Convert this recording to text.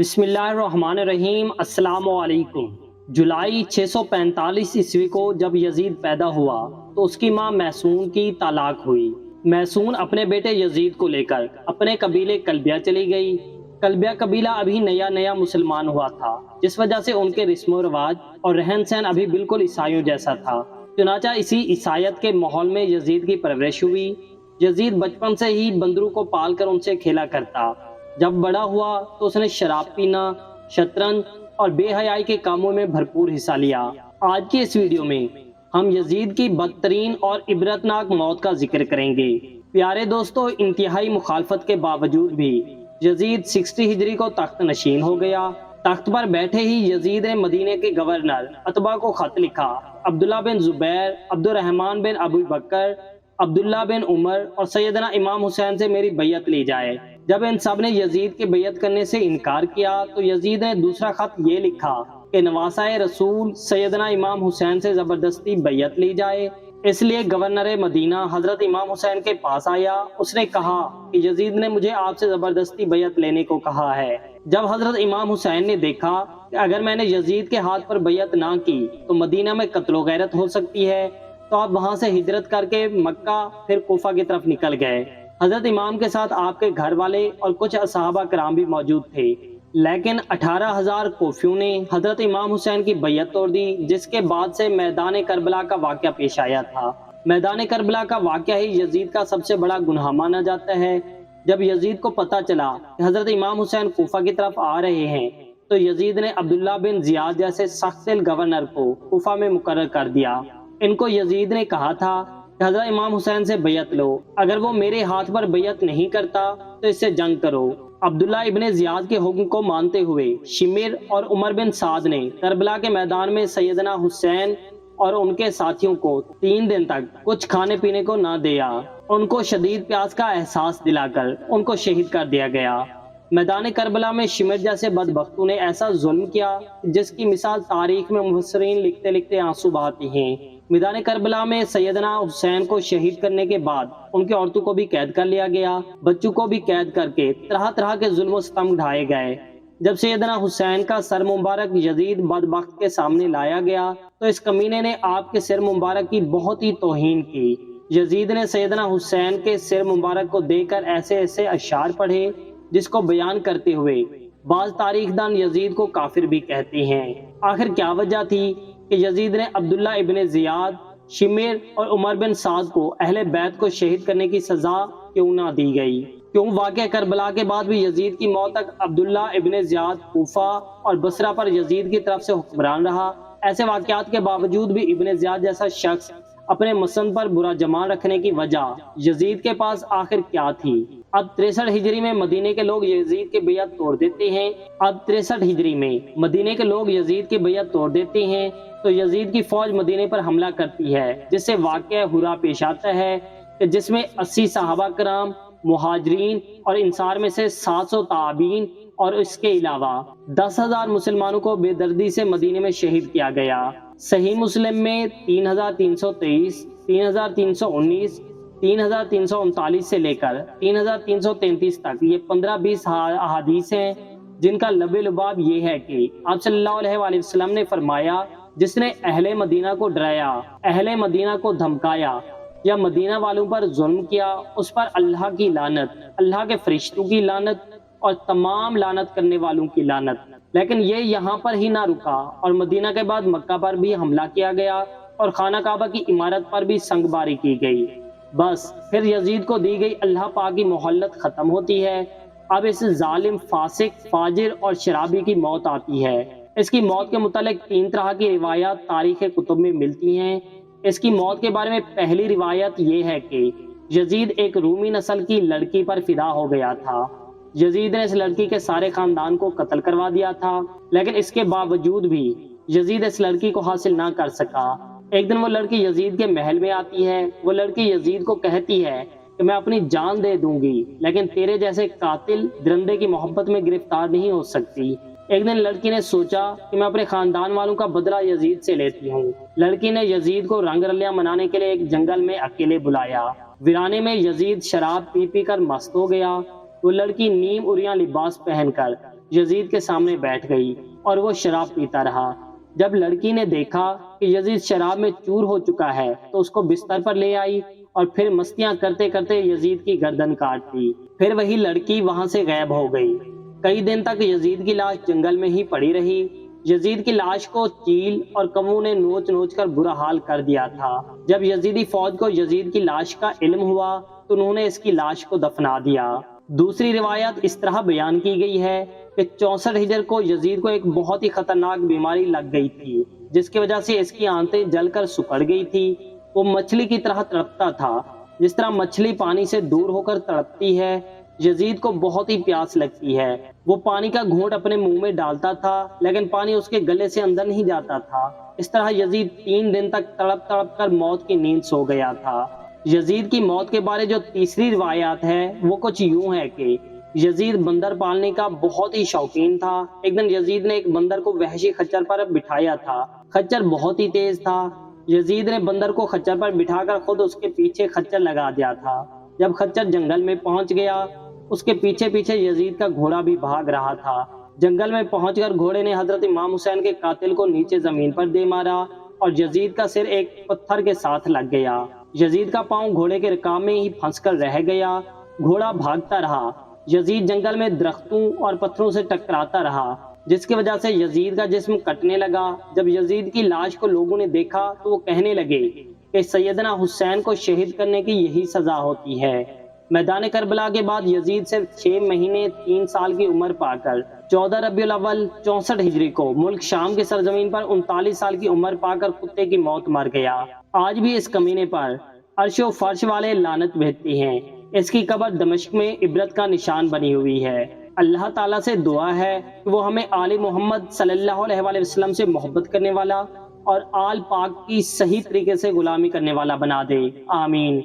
بسم اللہ الرحمن الرحیم۔ السلام علیکم۔ جولائی 645 عیسوی کو جب یزید پیدا ہوا تو اس کی ماں میسون کی طلاق ہوئی۔ میسون اپنے بیٹے یزید کو لے کر اپنے قبیلے کلبیہ چلی گئی۔ کلبیہ قبیلہ ابھی نیا مسلمان ہوا تھا، جس وجہ سے ان کے رسم و رواج اور رہن سہن ابھی بالکل عیسائیوں جیسا تھا۔ چنانچہ اسی عیسائیت کے ماحول میں یزید کی پرورش ہوئی۔ یزید بچپن سے ہی بندروں کو پال کر ان سے کھیلا کرتا۔ جب بڑا ہوا تو اس نے شراب پینا، شطرنج اور بے حیائی کے کاموں میں بھرپور حصہ لیا۔ آج کی اس ویڈیو میں ہم یزید کی بدترین اور عبرتناک موت کا ذکر کریں گے۔ پیارے دوستو، انتہائی مخالفت کے باوجود بھی یزید 60 ہجری کو تخت نشین ہو گیا۔ تخت پر بیٹھے ہی یزید نے مدینے کے گورنر عتبہ کو خط لکھا۔ عبداللہ بن زبیر، عبد الرحمن بن ابو بکر، عبداللہ بن عمر اور سیدنا امام حسین سے میری بیعت لی جائے۔ جب ان سب نے یزید کے بیعت کرنے سے انکار کیا تو یزید نے دوسرا خط یہ لکھا کہ نواسۂ رسول سیدنا امام حسین سے زبردستی بیعت لی جائے۔ اس لیے گورنر مدینہ حضرت امام حسین کے پاس آیا۔ اس نے کہا کہ یزید نے مجھے آپ سے زبردستی بیعت لینے کو کہا ہے۔ جب حضرت امام حسین نے دیکھا کہ اگر میں نے یزید کے ہاتھ پر بیعت نہ کی تو مدینہ میں قتل و غارت ہو سکتی ہے، تو آپ وہاں سے ہجرت کر کے مکہ پھر کوفہ کی طرف نکل گئے۔ حضرت امام کے ساتھ آپ کے گھر والے اور کچھ صحابہ کرام بھی موجود تھے، لیکن 18,000 کوفیوں نے حضرت امام حسین کی بیعت توڑ دی، جس کے بعد سے میدان کربلا کا واقعہ پیش آیا تھا۔ میدان کربلا کا واقعہ ہی یزید کا سب سے بڑا گناہ مانا جاتا ہے۔ جب یزید کو پتہ چلا کہ حضرت امام حسین کوفہ کی طرف آ رہے ہیں تو یزید نے عبداللہ بن زیاد جیسے سخت دل گورنر کو کوفہ میں مقرر کر دیا۔ ان کو یزید نے کہا تھا کہ حضرت امام حسین سے بیعت لو، اگر وہ میرے ہاتھ پر بیعت نہیں کرتا تو اس سے جنگ کرو۔ عبداللہ ابن زیاد کے حکم کو مانتے ہوئے شمر اور عمر بن سعد نے کربلا کے میدان میں سیدنا حسین اور ان کے ساتھیوں کو 3 دن تک کچھ کھانے پینے کو نہ دیا۔ ان کو شدید پیاس کا احساس دلا کر ان کو شہید کر دیا گیا۔ میدان کربلا میں شمر جیسے بدبختوں نے ایسا ظلم کیا جس کی مثال تاریخ میں مفسرین لکھتے لکھتے آنسو بہاتے ہیں۔ میدان کربلا میں سیدنا حسین کو شہید کرنے کے بعد ان کی عورتوں کو بھی قید کر لیا گیا، بچوں کو بھی قید کر کے طرح طرح کے ظلم و ستم ڈھائے گئے۔ جب سیدنا حسین کا سر مبارک یزید بدبخت کے سامنے لایا گیا تو اس کمینے نے آپ کے سر مبارک کی بہت ہی توہین کی۔ یزید نے سیدنا حسین کے سر مبارک کو دے کر ایسے ایسے اشعار پڑھے جس کو بیان کرتے ہوئے بعض تاریخ دان یزید کو کافر بھی کہتے ہیں۔ آخر کیا وجہ تھی کہ یزید نے عبداللہ ابن زیاد، شمر اور عمر بن سعد کو اہل بیت کو شہید کرنے کی سزا کیوں نہ دی گئی؟ کیوں واقعہ کربلا کے بعد بھی یزید کی موت تک عبداللہ ابن زیاد کوفہ اور بصرہ پر یزید کی طرف سے حکمران رہا؟ ایسے واقعات کے باوجود بھی ابن زیاد جیسا شخص اپنے مسند پر برا جمان رکھنے کی وجہ یزید کے پاس آخر کیا تھی؟ اب 63 ہجری میں مدینے کے لوگ یزید کی بیعت توڑ دیتے ہیں۔ تو یزید کی فوج مدینے پر حملہ کرتی ہے، جس سے واقعہ ہرا پیش آتا ہے کہ جس میں 80 صحابہ کرام، مہاجرین اور انصار میں سے 700 تابعین اور اس کے علاوہ 10,000 مسلمانوں کو بے دردی سے مدینے میں شہید کیا گیا۔ صحیح مسلم میں 3,323، 3,319، 3,339 سے لے کر 3,333 تک یہ 15-20 احادیث ہیں، جن کا لب لباب یہ ہے کہ آپ صلی اللہ علیہ وآلہ وسلم نے فرمایا، جس نے اہل مدینہ کو ڈرایا، اہل مدینہ کو دھمکایا یا مدینہ والوں پر ظلم کیا، اس پر اللہ کی لعنت، اللہ کے فرشتوں کی لعنت اور تمام لعنت کرنے والوں کی لعنت۔ لیکن یہ یہاں پر ہی نہ رکا اور مدینہ کے بعد مکہ پر بھی حملہ کیا گیا اور خانہ کعبہ کی عمارت پر بھی سنگ باری کی گئی۔ بس پھر یزید کو دی گئی اللہ پاک کی مہلت ختم ہوتی ہے۔ اب اس ظالم، فاسق، فاجر اور شرابی کی موت آتی ہے۔ اس کی موت کے متعلق 3 طرح کی روایات تاریخ کتب میں ملتی ہیں۔ اس کی موت کے بارے میں پہلی روایت یہ ہے کہ یزید ایک رومی نسل کی لڑکی پر فدا ہو گیا تھا۔ یزید نے اس لڑکی کے سارے خاندان کو قتل کروا دیا تھا، لیکن اس کے باوجود بھی یزید اس لڑکی کو حاصل نہ کر سکا۔ ایک دن وہ لڑکی یزید کے محل میں آتی ہے۔ وہ لڑکی یزید کو کہتی ہے کہ میں اپنی جان دے دوں گی، لیکن تیرے جیسے قاتل درندے کی محبت میں گرفتار نہیں ہو سکتی۔ ایک دن لڑکی نے سوچا کہ میں اپنے خاندان والوں کا بدلہ یزید سے لیتی ہوں۔ لڑکی نے یزید کو رنگ رلیاں منانے کے لیے ایک جنگل میں اکیلے بلایا۔ ویرانے میں یزید شراب پی پی کر مست ہو گیا۔ وہ لڑکی نیم اریاں لباس پہن کر یزید کے سامنے بیٹھ گئی اور وہ شراب پیتا رہا۔ جب لڑکی نے دیکھا کہ یزید شراب میں چور ہو چکا ہے تو اس کو بستر پر لے آئی اور پھر مستیاں کرتے کرتے یزید کی گردن کاٹ دی۔ پھر وہی لڑکی وہاں سے غائب ہو گئی۔ کئی دن تک یزید کی لاش جنگل میں ہی پڑی رہی۔ یزید کی لاش کو چیل اور کموں نے نوچ نوچ کر برا حال کر دیا تھا۔ جب یزیدی فوج کو یزید کی لاش کا علم ہوا تو انہوں نے اس کی لاش کو دفنا دیا۔ دوسری روایت اس طرح بیان کی گئی ہے کہ 64 ہجر کو یزید کو ایک بہت ہی خطرناک بیماری لگ گئی تھی، جس کی وجہ سے اس کی آنتیں جل کر سکڑ گئی تھی۔ وہ مچھلی کی طرح تڑپتا تھا، جس طرح مچھلی پانی سے دور ہو کر تڑپتی ہے۔ یزید کو بہت ہی پیاس لگتی ہے۔ وہ پانی کا گھونٹ اپنے منہ میں ڈالتا تھا لیکن پانی اس کے گلے سے اندر نہیں جاتا تھا۔ اس طرح یزید 3 دن تک تڑپ تڑپ کر موت کی نیند سو گیا تھا۔ یزید کی موت کے بارے جو تیسری روایات ہے وہ کچھ یوں ہے کہ یزید بندر پالنے کا بہت ہی شوقین تھا۔ ایک دن یزید نے ایک بندر کو وحشی خچر پر بٹھایا تھا۔ خچر بہت ہی تیز تھا۔ یزید نے بندر کو خچر پر بٹھا کر خود اس کے پیچھے خچر لگا دیا تھا۔ جب خچر جنگل میں پہنچ گیا، اس کے پیچھے پیچھے یزید کا گھوڑا بھی بھاگ رہا تھا۔ جنگل میں پہنچ کر گھوڑے نے حضرت امام حسین کے قاتل کو نیچے زمین پر دے مارا اور یزید کا سر ایک پتھر کے ساتھ لگ گیا۔ یزید کا پاؤں گھوڑے کے رکاب میں ہی پھنس کر رہ گیا۔ گھوڑا بھاگتا رہا۔ یزید جنگل میں درختوں اور پتھروں سے ٹکراتا رہا، جس کی وجہ سے یزید کا جسم کٹنے لگا۔ جب یزید کی لاش کو لوگوں نے دیکھا تو وہ کہنے لگے کہ سیدنا حسین کو شہید کرنے کی یہی سزا ہوتی ہے۔ میدان کربلا کے بعد یزید صرف 6 مہینے 3 سال کی عمر پا کر 14 ربیع الاول 64 ہجری کو ملک شام کی سرزمین پر 39 سال کی عمر پا کر کتے کی موت مر گیا۔ آج بھی اس کمینے پر عرش و فرش والے لعنت بھیجتے ہیں۔ اس کی قبر دمشق میں عبرت کا نشان بنی ہوئی ہے۔ اللہ تعالیٰ سے دعا ہے کہ وہ ہمیں آل محمد صلی اللہ علیہ وآلہ وسلم سے محبت کرنے والا اور آل پاک کی صحیح طریقے سے غلامی کرنے والا بنا دے۔ آمین۔